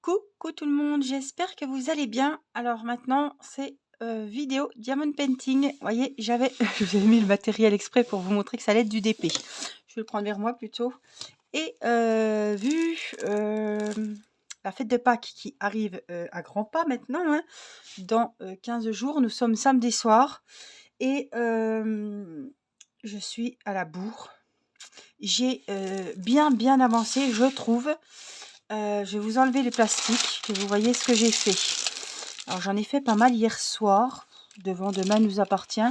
Coucou tout le monde, j'espère que vous allez bien. Alors maintenant, c'est vidéo diamond painting. Vous voyez, je vous ai mis le matériel exprès pour vous montrer que ça allait être du DP. Je vais le prendre vers moi plutôt. Et vu la fête de Pâques qui arrive à grands pas maintenant, hein, dans 15 jours, nous sommes samedi soir et je suis à la bourre. J'ai bien avancé, je trouve. Je vais vous enlever les plastiques, que vous voyez ce que j'ai fait. Alors j'en ai fait pas mal hier soir. Devant demain nous appartient.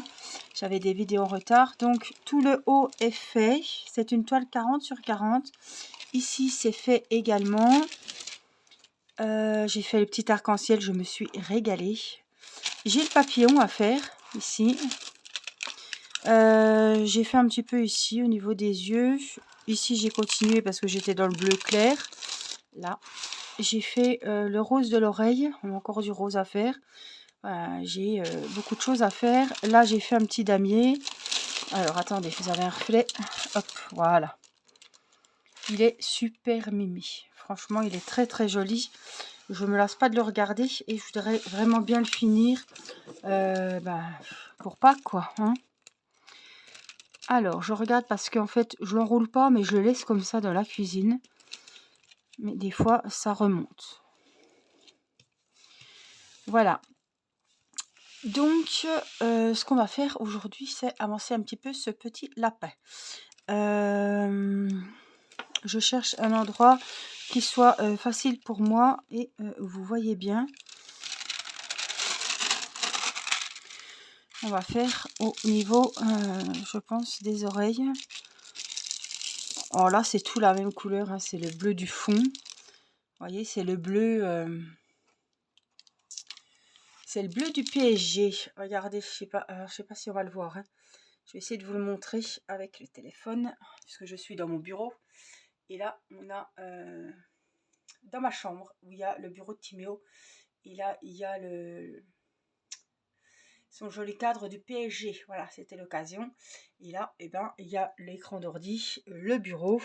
J'avais des vidéos en retard. Donc tout le haut est fait. C'est une toile 40 sur 40. Ici c'est fait également. J'ai fait le petit arc-en-ciel. Je me suis régalée. J'ai le papillon à faire ici. J'ai fait un petit peu ici au niveau des yeux. Ici j'ai continué parce que j'étais dans le bleu clair. Là, j'ai fait le rose de l'oreille. On a encore du rose à faire. Voilà, j'ai beaucoup de choses à faire. Là, j'ai fait un petit damier. Alors, attendez, vous avez un reflet. Hop, voilà. Il est super mimi. Franchement, il est très joli. Je me lasse pas de le regarder et je voudrais vraiment bien le finir pour Pâques, quoi. Hein. Alors, je regarde parce qu'en fait, je l'enroule pas, mais je le laisse comme ça dans la cuisine. Mais des fois, ça remonte. Voilà. Donc, ce qu'on va faire aujourd'hui, c'est avancer un petit peu ce petit lapin. Je cherche un endroit qui soit facile pour moi et vous voyez bien. On va faire au niveau, je pense, des oreilles. Oh là, c'est tout la même couleur, hein, c'est le bleu du fond. Vous voyez, c'est le bleu... c'est le bleu du PSG. Regardez, je sais pas si on va le voir. Hein. Je vais essayer de vous le montrer avec le téléphone, puisque je suis dans mon bureau. Et là, on a dans ma chambre, où il y a le bureau de Timéo. Et là, il y a son joli cadre du PSG. Voilà, c'était l'occasion. Et là, eh ben, il y a l'écran d'ordi, le bureau,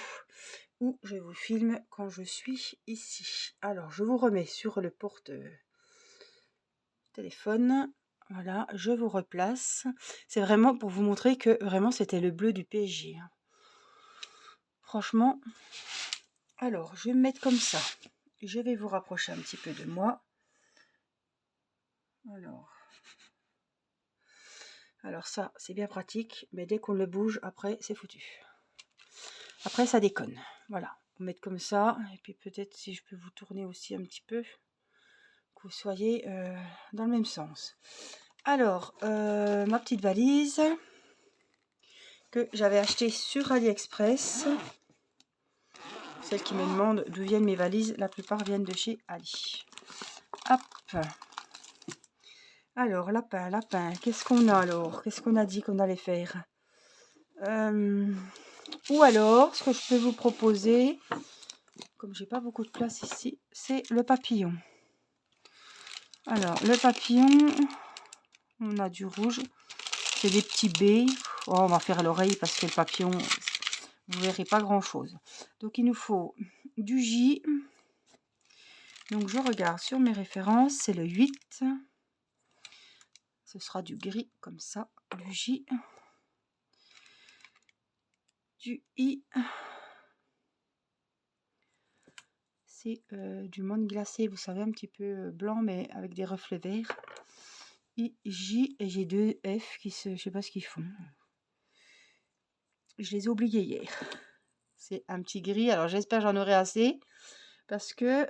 où je vous filme quand je suis ici. Alors, je vous remets sur le porte-téléphone. Voilà, je vous replace. C'est vraiment pour vous montrer que vraiment c'était le bleu du PSG. Hein. Franchement, alors je vais me mettre comme ça. Je vais vous rapprocher un petit peu de moi. Alors ça, c'est bien pratique, mais dès qu'on le bouge, après, c'est foutu. Après, ça déconne. Voilà, on va mettre comme ça. Et puis peut-être si je peux vous tourner aussi un petit peu, que vous soyez dans le même sens. Alors, ma petite valise que j'avais achetée sur AliExpress. Celles qui me demandent d'où viennent mes valises, la plupart viennent de chez Ali. Hop. Alors, lapin. Qu'est-ce qu'on a alors? Qu'est-ce qu'on a dit qu'on allait faire? Ou alors, ce que je peux vous proposer, comme j'ai pas beaucoup de place ici, c'est le papillon. Alors, le papillon, on a du rouge. C'est des petits baies. Oh, on va faire l'oreille parce que le papillon, vous verrez pas grand-chose. Donc, il nous faut du J. Donc, je regarde sur mes références. C'est le 8. Ce sera du gris, comme ça. Du J. Du I. C'est du monde glacé, vous savez, un petit peu blanc, mais avec des reflets verts. I, J, et j'ai deux F qui je sais pas ce qu'ils font. Je les ai oubliés hier. C'est un petit gris, alors j'espère j'en aurai assez. Parce que...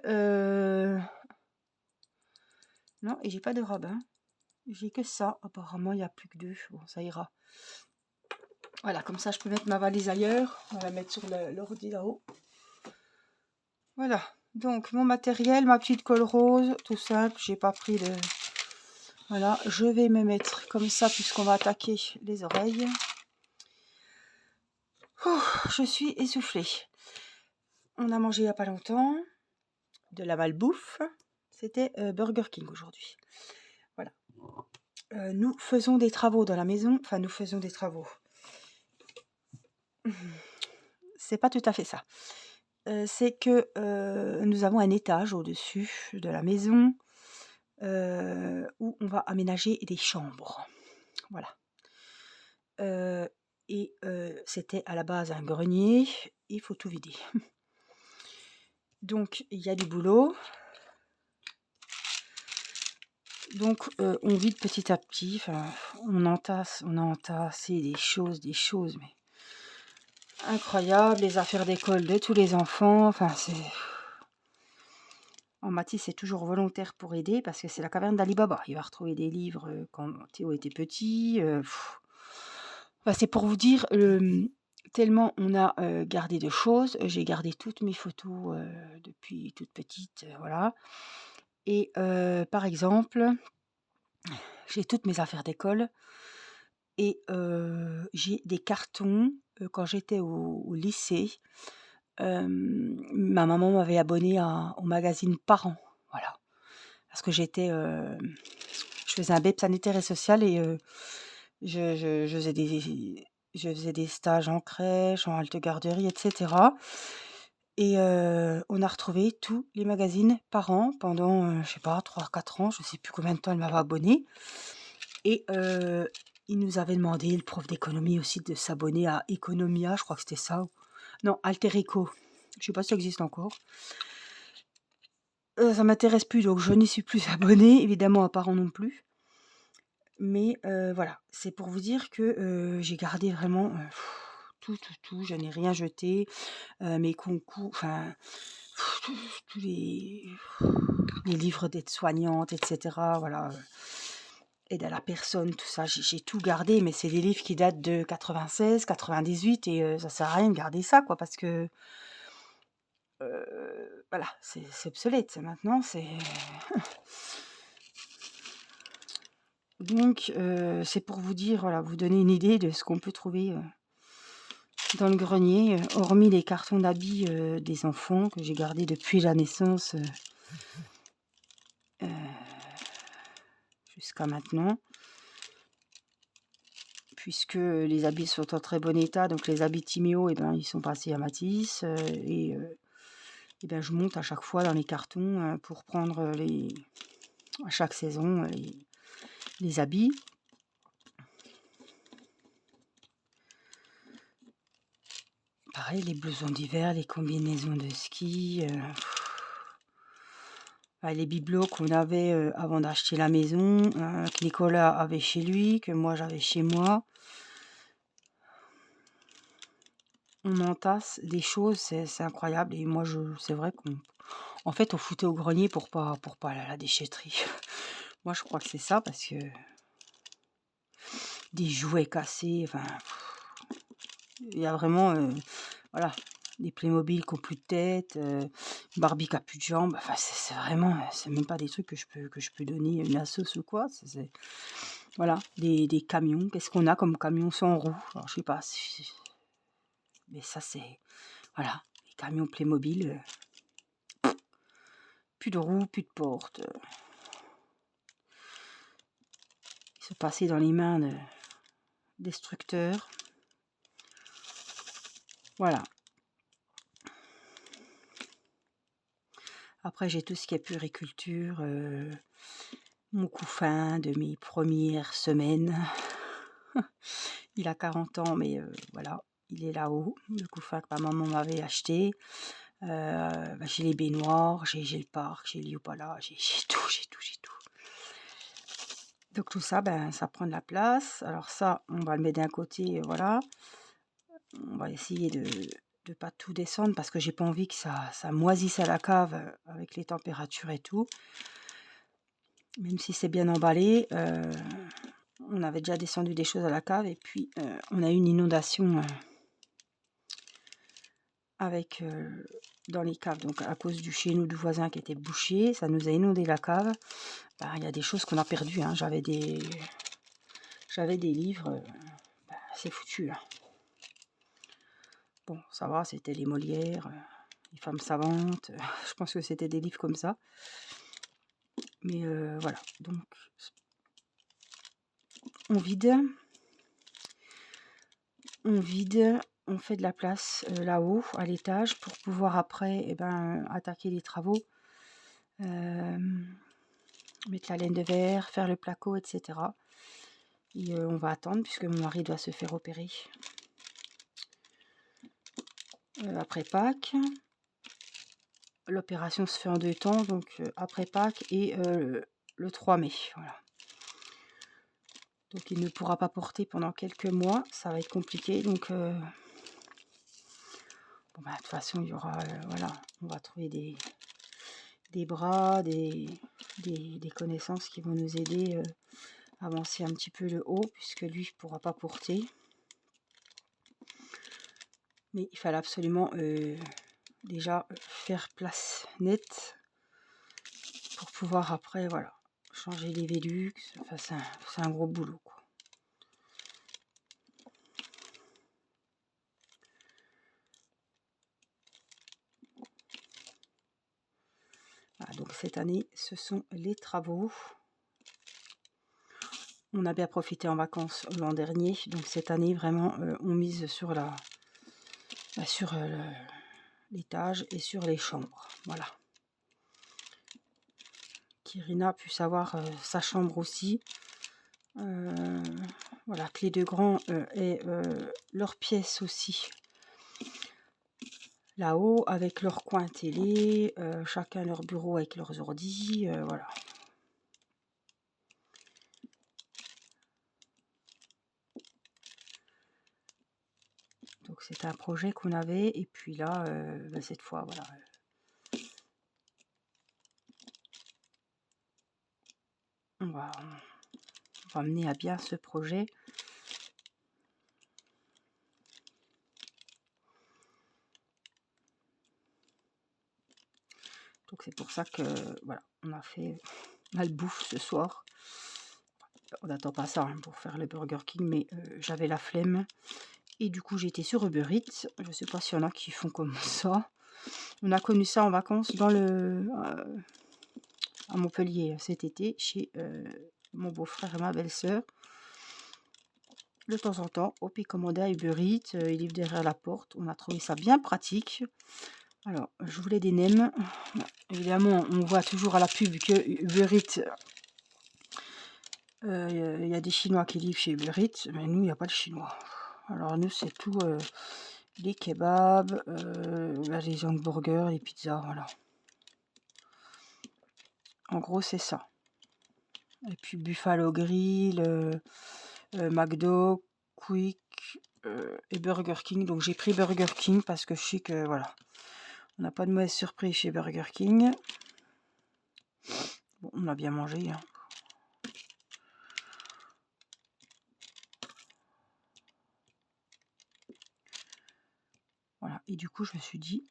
non, et j'ai pas de rabbin. J'ai que ça. Apparemment, il n'y a plus que deux. Bon, ça ira. Voilà, comme ça, je peux mettre ma valise ailleurs. On va la mettre sur l'ordi là-haut. Voilà. Donc, mon matériel, ma petite colle rose, tout simple. J'ai pas pris de... Voilà, je vais me mettre comme ça puisqu'on va attaquer les oreilles. Je suis essoufflée. On a mangé il n'y a pas longtemps de la malbouffe. C'était Burger King aujourd'hui. Voilà. Nous faisons des travaux dans la maison. Enfin, nous faisons des travaux. C'est pas tout à fait ça. c'est que nous avons un étage au-dessus de la maison où on va aménager des chambres. Voilà. Et c'était à la base un grenier, il faut tout vider. Donc il y a du boulot. Donc on vide petit à petit, enfin, on a entassé des choses, mais incroyables, les affaires d'école de tous les enfants, enfin c'est... Mathis est toujours volontaire pour aider parce que c'est la caverne d'Ali Baba. Il va retrouver des livres quand Théo était petit. Enfin, c'est pour vous dire, tellement on a gardé de choses. J'ai gardé toutes mes photos depuis toute petite, voilà. Et par exemple, j'ai toutes mes affaires d'école et j'ai des cartons quand j'étais au lycée. Ma maman m'avait abonnée au magazine Parents, voilà. Parce que je faisais un BEP sanitaire et social et je faisais des stages en crèche, en halte garderie, etc. Et on a retrouvé tous les magazines Parents pendant, je sais pas, 3-4 ans, je sais plus combien de temps elle m'avait abonnée. Et il nous avait demandé, le prof d'économie aussi, de s'abonner à Economia, je crois que c'était ça. Non, Alter Eco. Je sais pas si ça existe encore. Ça m'intéresse plus, donc je n'y suis plus abonnée, évidemment à Parents non plus. Mais voilà, c'est pour vous dire que j'ai gardé vraiment tout, je n'ai rien jeté. Mes concours, enfin, tous les livres d'aide-soignante, etc. Voilà, aide à la personne, tout ça, j'ai tout gardé, mais c'est des livres qui datent de 96, 98 et ça sert à rien de garder ça, quoi, parce que voilà, c'est obsolète, maintenant, c'est... Donc, c'est pour vous dire, voilà, vous donner une idée de ce qu'on peut trouver dans le grenier, hormis les cartons d'habits des enfants que j'ai gardés depuis la naissance jusqu'à maintenant. Puisque les habits sont en très bon état, donc les habits Timéo, ils sont passés à Matisse. Et ben, je monte à chaque fois dans les cartons pour prendre à chaque saison les habits. Pareil, les blousons d'hiver, les combinaisons de ski, les bibelots qu'on avait avant d'acheter la maison, que Nicolas avait chez lui, que moi j'avais chez moi. On entasse des choses, c'est incroyable. Et moi, c'est vrai qu'en fait, on foutait au grenier pour pas aller à la déchetterie. Moi, je crois que c'est ça, parce que des jouets cassés, enfin, il y a vraiment, voilà, des Playmobil qui ont plus de tête, Barbie qui a plus de jambes. Enfin, c'est vraiment, c'est même pas des trucs que je peux donner une assoce ou quoi. Voilà, des camions. Qu'est-ce qu'on a comme camion sans roues? Alors, je sais pas. Mais ça, c'est... Voilà, les camions Playmobil. Plus de roues, plus de portes. Ils sont passés dans les mains de destructeurs. Voilà. Après, j'ai tout ce qui est puriculture. Mon couffin de mes premières semaines. Il a 40 ans, mais voilà, il est là-haut. Le couffin que ma maman m'avait acheté. J'ai les baignoires, j'ai le parc, j'ai le Yopala, j'ai tout. Donc tout ça, ça prend de la place. Alors ça, on va le mettre d'un côté, voilà. On va essayer de ne pas tout descendre parce que j'ai pas envie que ça moisisse à la cave avec les températures et tout. Même si c'est bien emballé, on avait déjà descendu des choses à la cave et puis on a eu une inondation avec dans les caves. Donc à cause du chez nous du voisin qui était bouché, ça nous a inondé la cave. Il y a des choses qu'on a perdues. Hein. J'avais des livres, c'est foutu. Hein. Bon, ça va, c'était les Molières, les femmes savantes. Je pense que c'était des livres comme ça. Mais voilà, donc on vide. on fait de la place là-haut, à l'étage, pour pouvoir après attaquer les travaux, mettre la laine de verre, faire le placo, etc. Et on va attendre puisque mon mari doit se faire opérer après Pâques. L'opération se fait en 2 temps, donc après Pâques et le 3 mai. Voilà. Donc il ne pourra pas porter pendant quelques mois, ça va être compliqué. Donc de toute façon, il y aura, voilà, on va trouver des bras, des connaissances qui vont nous aider à avancer un petit peu le haut, puisque lui ne pourra pas porter. Mais il fallait absolument déjà faire place nette pour pouvoir après, voilà, changer les Velux. Enfin, c'est un gros boulot, quoi. Voilà, donc cette année, ce sont les travaux. On a bien profité en vacances l'an dernier, donc cette année, vraiment, on mise sur l'étage et sur les chambres. Voilà. Qu'Irina puisse avoir sa chambre aussi. Voilà, que les deux grands aient leur pièce aussi là-haut, avec leur coin télé, chacun leur bureau avec leurs ordis, voilà. Donc c'est un projet qu'on avait, et puis là, cette fois, voilà. On va mener à bien ce projet. Donc c'est pour ça que, voilà, on a fait malbouffe ce soir. On n'attend pas ça pour faire le Burger King, mais j'avais la flemme. Et du coup, j'étais sur Uber Eats. Je ne sais pas s'il y en a qui font comme ça. On a connu ça en vacances à Montpellier cet été, chez mon beau-frère et ma belle-sœur. De temps en temps, hop, il commandait à Uber Eats, il livre derrière la porte. On a trouvé ça bien pratique. Alors, je voulais des nems. Évidemment, on voit toujours à la pub que Uber Eats, il y a des Chinois qui livrent chez Uber Eats, mais nous, il n'y a pas de Chinois. Alors, nous, c'est tout les kebabs, les hamburgers, les pizzas, voilà. En gros, c'est ça. Et puis Buffalo Grill, McDo, Quick et Burger King. Donc j'ai pris Burger King parce que je sais que voilà, on n'a pas de mauvaise surprise chez Burger King. Bon, on a bien mangé, hein. Voilà, et du coup je me suis dit,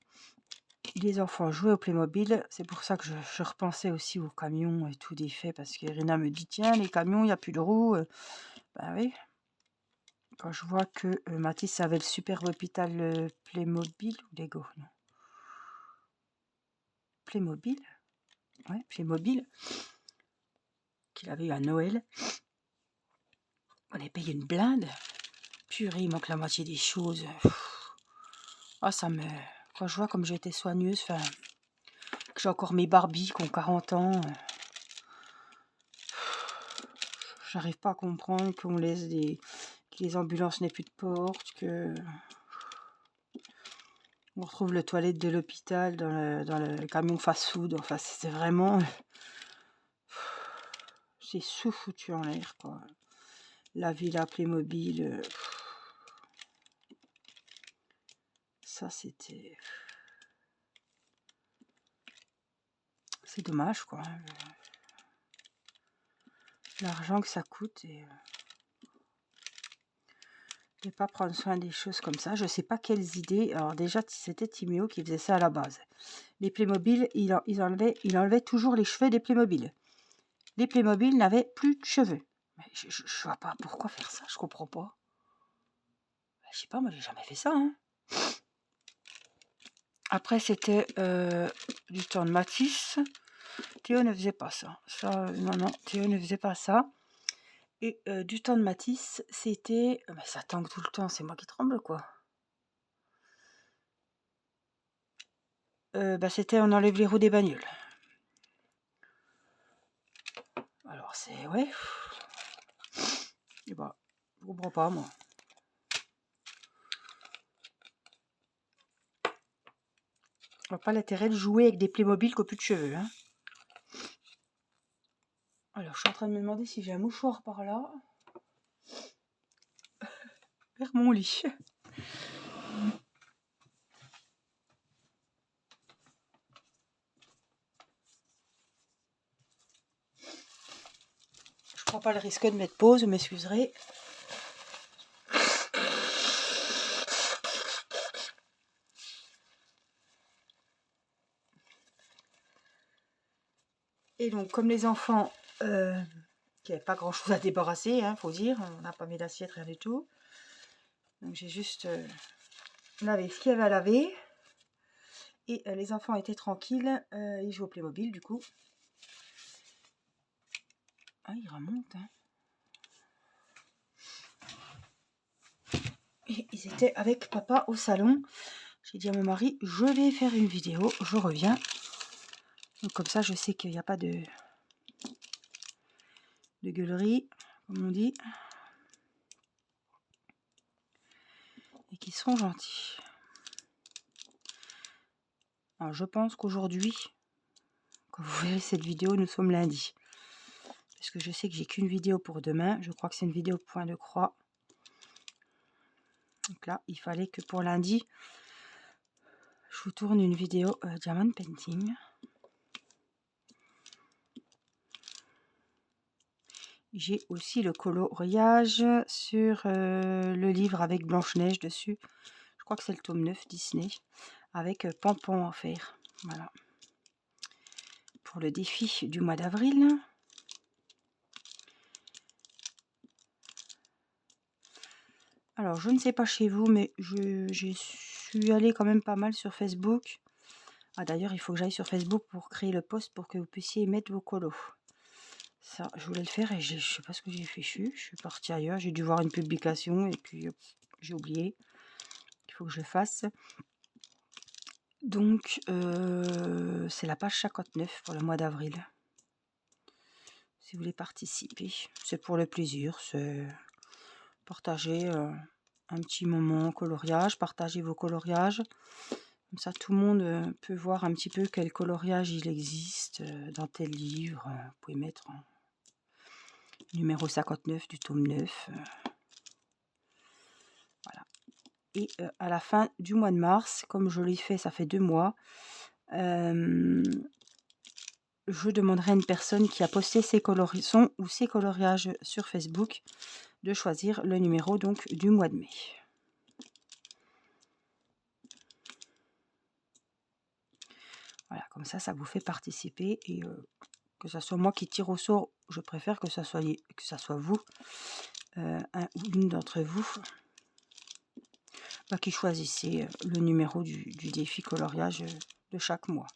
les enfants jouaient au Playmobil, c'est pour ça que je repensais aussi aux camions et tout des faits, parce qu'Irina me dit, tiens, les camions, il n'y a plus de roues. Ben oui. Quand je vois que Mathis avait le superbe hôpital Playmobil ou Lego, non. Playmobil, ouais, Playmobil, qu'il avait eu à Noël. On a payé une blinde. Purée, il manque la moitié des choses. Ah, quand je vois comme j'ai été soigneuse, que j'ai encore mes Barbies qui ont 40 ans, j'arrive pas à comprendre qu'on laisse que les ambulances n'aient plus de porte, que on retrouve le toilette de l'hôpital dans le camion fast-food. Enfin, c'est vraiment... C'est sous-foutu en l'air, quoi. La villa Playmobil, ça c'était... C'est dommage, quoi. L'argent que ça coûte et... ne pas prendre soin des choses comme ça. Je sais pas quelles idées. Alors déjà, c'était Timéo qui faisait ça à la base. Les Playmobil, il enlevait toujours les cheveux des Playmobil. Les Playmobil n'avaient plus de cheveux. Mais je vois pas pourquoi faire ça, je comprends pas. Je sais pas, moi j'ai jamais fait ça, hein. Après, c'était du temps de Matisse. Théo ne faisait pas ça. Non, Théo ne faisait pas ça. Et du temps de Matisse, c'était... Mais ça tangue tout le temps, c'est moi qui tremble, quoi. bah, c'était on enlève les roues des bagnoles. Alors c'est ouais. Et bah, je comprends pas moi. Je vois pas l'intérêt de jouer avec des Playmobil qui n'ont plus de cheveux. Hein. Alors je suis en train de me demander si j'ai un mouchoir par là. Vers mon lit. Je prends pas le risque de mettre pause, vous m'excuserez. Et donc, comme les enfants qui n'avaient pas grand chose à débarrasser, hein, faut dire, on n'a pas mis d'assiette, rien du tout. Donc j'ai juste lavé ce qu'il y avait à laver. Et les enfants étaient tranquilles, ils jouent au Playmobil du coup. Ah, il remonte, hein. Et ils étaient avec papa au salon. J'ai dit à mon mari, je vais faire une vidéo, je reviens. Donc comme ça, je sais qu'il n'y a pas de gueulerie, comme on dit. Et qu'ils seront gentils. Alors, je pense qu'aujourd'hui, quand vous verrez cette vidéo, nous sommes lundi. Parce que je sais que j'ai qu'une vidéo pour demain. Je crois que c'est une vidéo point de croix. Donc là, il fallait que pour lundi, je vous tourne une vidéo Diamond Painting. J'ai aussi le coloriage sur le livre avec Blanche-Neige dessus. Je crois que c'est le tome 9 Disney. Avec Pampon en fer. Voilà. Pour le défi du mois d'avril. Alors, je ne sais pas chez vous, mais je suis allée quand même pas mal sur Facebook. Ah, d'ailleurs, il faut que j'aille sur Facebook pour créer le post pour que vous puissiez mettre vos colos. Ça, je voulais le faire et je ne sais pas ce que j'ai fait. Je suis partie ailleurs. J'ai dû voir une publication et puis j'ai oublié. Il faut que je le fasse. Donc, c'est la page 59 pour le mois d'avril. Si vous voulez participer, c'est pour le plaisir. C'est partager un petit moment coloriage. Partagez vos coloriages. Comme ça, tout le monde peut voir un petit peu quel coloriage il existe dans tel livre. Vous pouvez mettre numéro 59 du tome 9. Voilà. Et à la fin du mois de mars, comme je l'ai fait, ça fait 2 mois, je demanderai à une personne qui a posté son ou ses coloriages sur Facebook de choisir le numéro donc du mois de mai. Voilà, comme ça vous fait participer et que ce soit moi qui tire au sort, je préfère que ça soit vous, un ou une d'entre vous, qui choisissez le numéro du défi coloriage de chaque mois.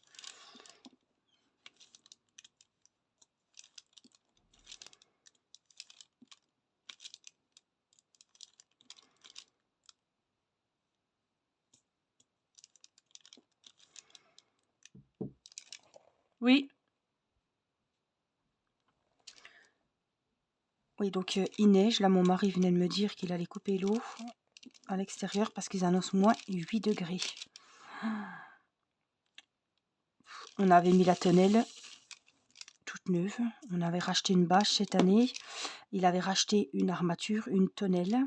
Oui. Oui, donc il neige. Là, mon mari venait de me dire qu'il allait couper l'eau à l'extérieur parce qu'ils annoncent moins 8 degrés. On avait mis la tonnelle toute neuve. On avait racheté une bâche cette année. Il avait racheté une armature, une tonnelle.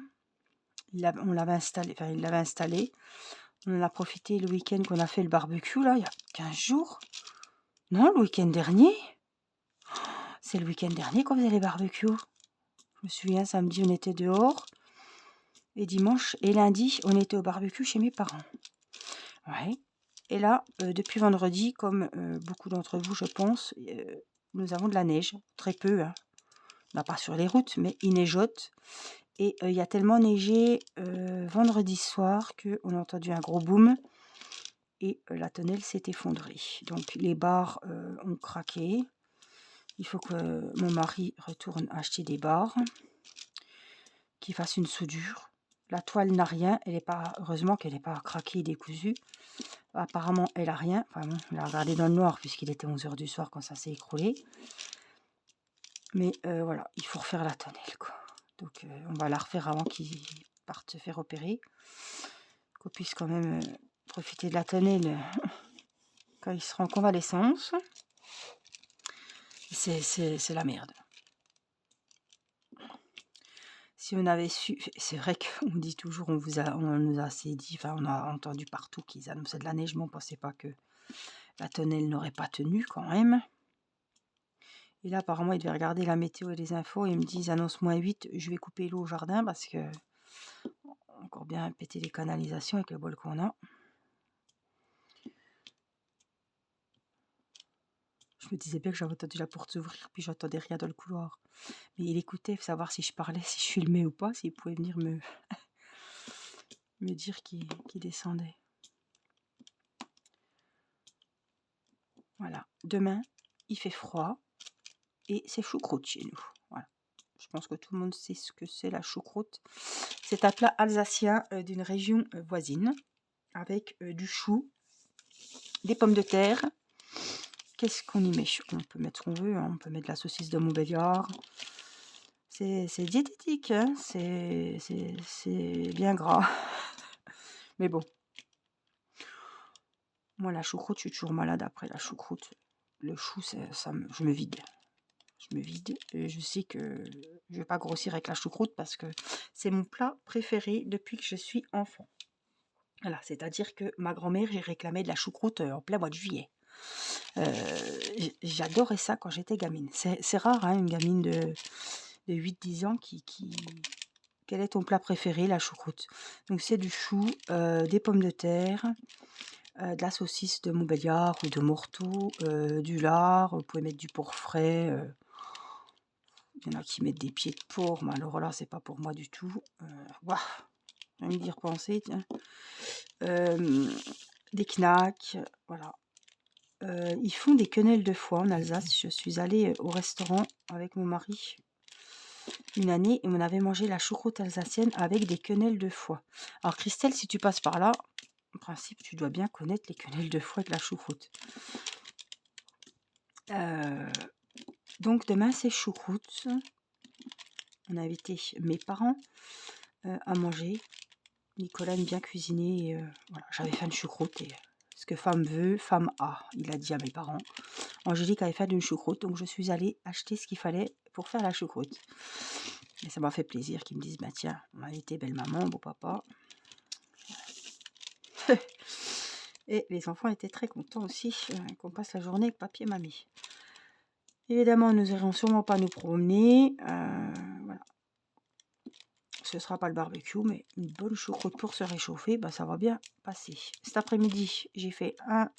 On l'avait installé, enfin il l'avait installé. On en a profité le week-end qu'on a fait le barbecue, là, il y a 15 jours. Non, le week-end dernier. C'est le week-end dernier qu'on faisait les barbecues. Je me souviens, samedi, on était dehors. Et dimanche et lundi, on était au barbecue chez mes parents. Ouais. Et là, depuis vendredi, comme beaucoup d'entre vous, je pense, nous avons de la neige. Très peu, hein. Bah, pas sur les routes, mais il neigeote. Et il y a tellement neigé vendredi soir qu'on a entendu un gros boom. Et la tonnelle s'est effondrée. Donc les barres ont craqué. Il faut que mon mari retourne acheter des barres, qu'il fasse une soudure. La toile n'a rien, heureusement qu'elle n'est pas craquée et décousue. Apparemment, elle a rien. Enfin bon, elle a regardé dans le noir puisqu'il était 11 h du soir quand ça s'est écroulé. Mais voilà, il faut refaire la tonnelle, quoi. Donc on va la refaire avant qu'il parte se faire opérer. Qu'on puisse quand même profiter de la tonnelle quand il sera en convalescence. C'est la merde. Si on avait su, c'est vrai qu'on dit toujours, on nous a assez dit, enfin on a entendu partout qu'ils annonçaient de la neige, mais on ne pensait pas que la tonnelle n'aurait pas tenu quand même. Et là apparemment il devait regarder la météo et les infos, et ils me disent annonce -8, je vais couper l'eau au jardin parce que encore bien péter les canalisations avec le bol qu'on a. Je me disais bien que j'avais entendu la porte s'ouvrir, puis j'entendais rien dans le couloir. Mais il écoutait, savoir si je parlais, si je filmais ou pas, s'il pouvait venir me dire qu'il descendait. Voilà. Demain, il fait froid et c'est choucroute chez nous. Voilà. Je pense que tout le monde sait ce que c'est la choucroute. C'est un plat alsacien d'une région voisine avec du chou, des pommes de terre. Qu'est-ce qu'on y met? On peut mettre ce qu'on veut, hein. On peut mettre de la saucisse de Montbéliard. C'est diététique, hein. C'est bien gras. Mais bon. Moi, la choucroute, je suis toujours malade après la choucroute. Le chou, je me vide. Je me vide. Et je sais que je vais pas grossir avec la choucroute parce que c'est mon plat préféré depuis que je suis enfant. Voilà, c'est-à-dire que ma grand-mère, j'ai réclamé de la choucroute en plein mois de juillet. J'adorais ça quand j'étais gamine. C'est rare, hein, une gamine de 8-10 ans Quel est ton plat préféré? La choucroute. Donc c'est du chou, des pommes de terre, de la saucisse de Montbéliard ou de Morteau, du lard, vous pouvez mettre du porc frais. Il y en a qui mettent des pieds de porc, mais alors là, c'est pas pour moi du tout. Waouh, rien que d'y repenser, tiens. Des knacks, voilà. Ils font des quenelles de foie en Alsace. Je suis allée au restaurant avec mon mari une année et on avait mangé la choucroute alsacienne avec des quenelles de foie. Alors Christelle, si tu passes par là, en principe, tu dois bien connaître les quenelles de foie avec la choucroute. Donc demain, c'est choucroute. On a invité mes parents à manger. Nicolas aime bien cuisiner. Et, voilà, j'avais fait une choucroute et ce que femme veut, femme a. Il a dit à mes parents. Angélique avait fait une choucroute, donc je suis allée acheter ce qu'il fallait pour faire la choucroute. Et ça m'a fait plaisir qu'ils me disent, bah tiens, on a été belle maman, beau papa. Et les enfants étaient très contents aussi qu'on passe la journée avec papi et mamie. Évidemment, nous n'irons sûrement pas nous promener. Voilà. Ce ne sera pas le barbecue, mais une bonne choucroute pour se réchauffer, bah, ça va bien passer. Cet après-midi, j'ai fait un...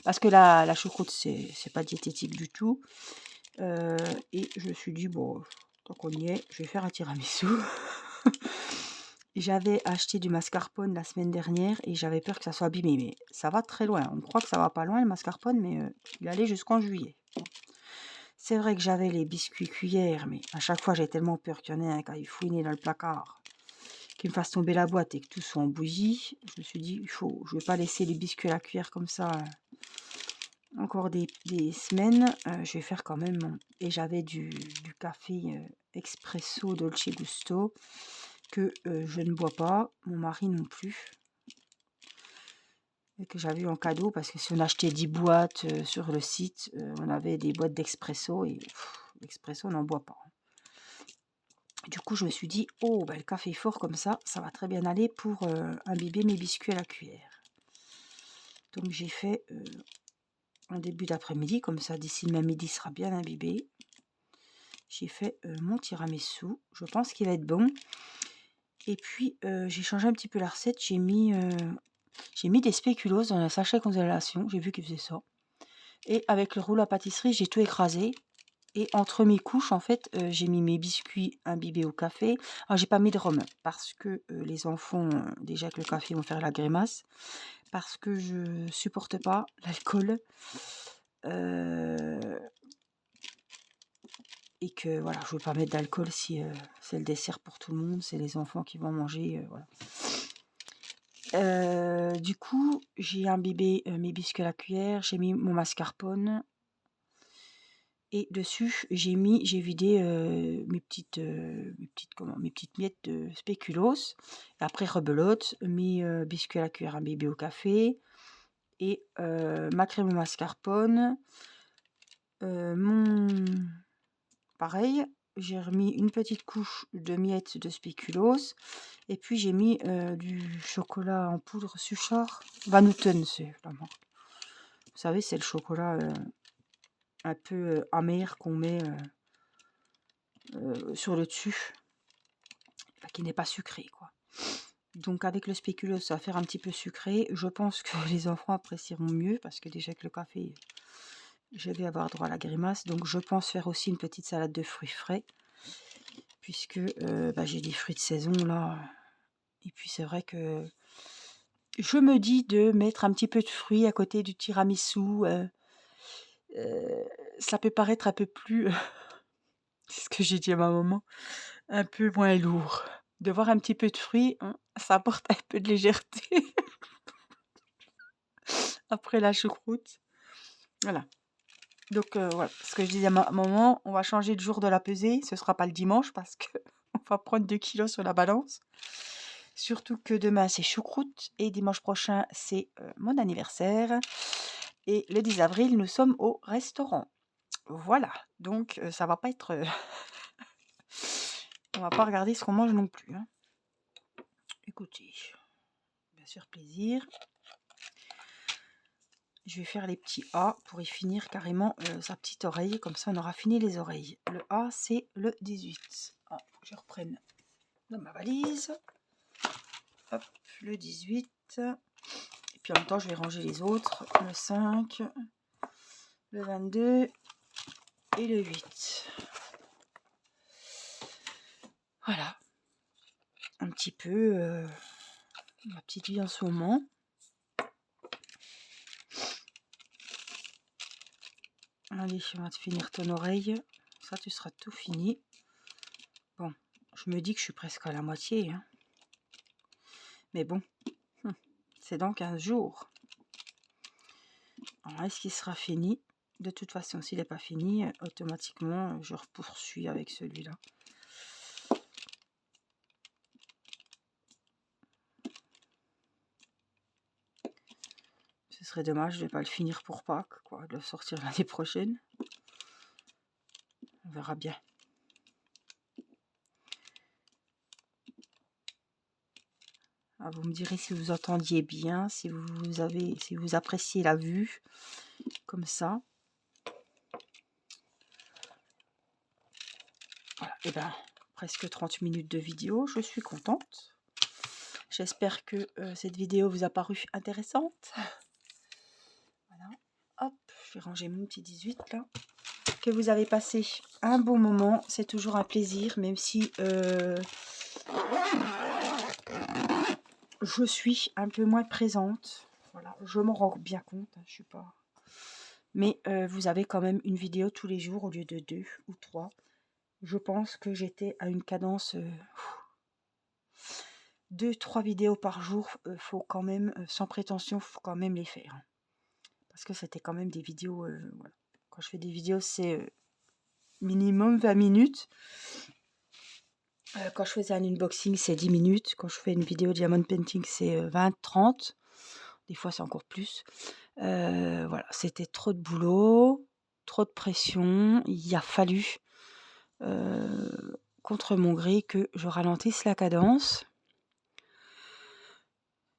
Parce que la choucroute, c'est pas diététique du tout. Et je me suis dit, bon, tant qu'on y est, je vais faire un tiramisu. J'avais acheté du mascarpone la semaine dernière et j'avais peur que ça soit abîmé. Mais ça va très loin. On croit que ça va pas loin, le mascarpone, mais il allait jusqu'en juillet. C'est vrai que j'avais les biscuits cuillères, mais à chaque fois, j'ai tellement peur qu'il y en ait un quand il fouinait dans le placard, qu'il me fasse tomber la boîte et que tout soit en bouillie. Je me suis dit, je ne vais pas laisser les biscuits à la cuillère comme ça encore des semaines. Je vais faire quand même. Et j'avais du café expresso Dolce Gusto que je ne bois pas, mon mari non plus. Et que j'avais eu en cadeau parce que si on achetait 10 boîtes sur le site, on avait des boîtes d'expresso et l'expresso on n'en boit pas. Du coup, je me suis dit, oh, bah, le café fort comme ça, ça va très bien aller pour imbiber mes biscuits à la cuillère. Donc j'ai fait en début d'après-midi, comme ça d'ici le midi sera bien imbibé. J'ai fait mon tiramisu, je pense qu'il va être bon. Et puis j'ai changé un petit peu la recette, j'ai mis des spéculoos dans un sachet congélation, j'ai vu qu'il faisait ça. Et avec le rouleau à pâtisserie, j'ai tout écrasé. Et entre mes couches, en fait, j'ai mis mes biscuits imbibés au café. Alors, j'ai pas mis de rhum parce que les enfants, déjà que le café, vont faire la grimace. Parce que je supporte pas l'alcool. Et que, voilà, je veux pas mettre d'alcool si c'est le dessert pour tout le monde. C'est les enfants qui vont manger, voilà. du coup, j'ai imbibé mes biscuits à la cuillère, j'ai mis mon mascarpone et dessus j'ai vidé mes petites miettes de spéculoos. Et après rebelote, mes biscuits à la cuillère imbibés au café et ma crème au mascarpone. Pareil, j'ai remis une petite couche de miettes de spéculoos et puis j'ai mis du chocolat en poudre Suchard. Van Houten, c'est la marque. Vous savez, c'est le chocolat un peu amer qu'on met sur le dessus, qui n'est pas sucré, quoi. Donc avec le spéculoos, ça va faire un petit peu sucré. Je pense que les enfants apprécieront mieux parce que déjà que le café, je vais avoir droit à la grimace. Donc je pense faire aussi une petite salade de fruits frais puisque j'ai des fruits de saison là. Et puis c'est vrai que je me dis de mettre un petit peu de fruits à côté du tiramisu. Ça peut paraître un peu plus, c'est ce que j'ai dit à ma maman, un peu moins lourd. De voir un petit peu de fruits, hein, ça apporte un peu de légèreté après la choucroute. Voilà. Donc voilà, ce que je disais à ma maman, on va changer de jour de la pesée. Ce sera pas le dimanche parce que on va prendre 2 kilos sur la balance. Surtout que demain c'est choucroute et dimanche prochain c'est mon anniversaire. Et le 10 avril, nous sommes au restaurant. Voilà, donc ça va pas être... on va pas regarder ce qu'on mange non plus, hein. Écoutez, bien sûr plaisir. Je vais faire les petits A pour y finir carrément sa petite oreille. Comme ça, on aura fini les oreilles. Le A, c'est le 18. Ah, je reprenne dans ma valise. Hop, le 18. Et puis en même temps, je vais ranger les autres. Le 5, le 22 et le 8. Voilà. Un petit peu ma petite vie en ce moment. Allez, on va te finir ton oreille. Ça, tu seras tout fini. Bon, je me dis que je suis presque à la moitié, hein. Mais bon, c'est dans 15 jours. Alors, est-ce qu'il sera fini? De toute façon, s'il n'est pas fini, automatiquement, je poursuis avec celui-là. Ce serait dommage de ne pas le finir pour Pâques, quoi, de le sortir l'année prochaine. On verra bien. Ah, vous me direz si vous entendiez bien, si vous appréciez la vue, comme ça. Voilà, et ben presque 30 minutes de vidéo, je suis contente. J'espère que cette vidéo vous a paru intéressante. Voilà, hop, je vais ranger mon petit 18 là. Que vous avez passé un bon moment, c'est toujours un plaisir, même si je suis un peu moins présente. Voilà, je m'en rends bien compte, hein, je suis pas... Mais vous avez quand même une vidéo tous les jours au lieu de 2 ou 3. Je pense que j'étais à une cadence 2-3 vidéos par jour. Faut quand même, sans prétention, faut quand même les faire. Hein. Parce que c'était quand même des vidéos... voilà. Quand je fais des vidéos, c'est minimum 20 minutes. Quand je faisais un unboxing, c'est 10 minutes. Quand je fais une vidéo diamond painting, c'est 20-30. Des fois, c'est encore plus. Voilà, c'était trop de boulot, trop de pression. Il a fallu, contre mon gré, que je ralentisse la cadence.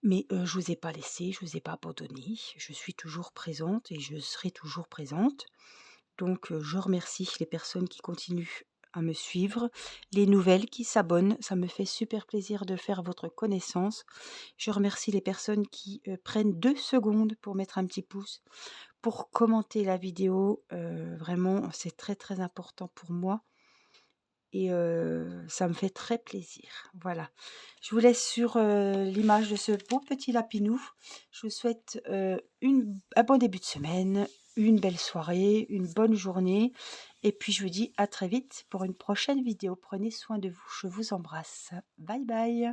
Mais je vous ai pas laissé, je vous ai pas abandonné. Je suis toujours présente et je serai toujours présente. Donc, je remercie les personnes qui continuent à me suivre, les nouvelles qui s'abonnent, ça me fait super plaisir de faire votre connaissance. Je remercie les personnes qui prennent 2 secondes pour mettre un petit pouce, pour commenter la vidéo. Vraiment, c'est très très important pour moi et ça me fait très plaisir. Voilà, je vous laisse sur l'image de ce beau petit lapinou. Je vous souhaite un bon début de semaine, une belle soirée, une bonne journée. Et puis je vous dis à très vite pour une prochaine vidéo. Prenez soin de vous, je vous embrasse. Bye bye.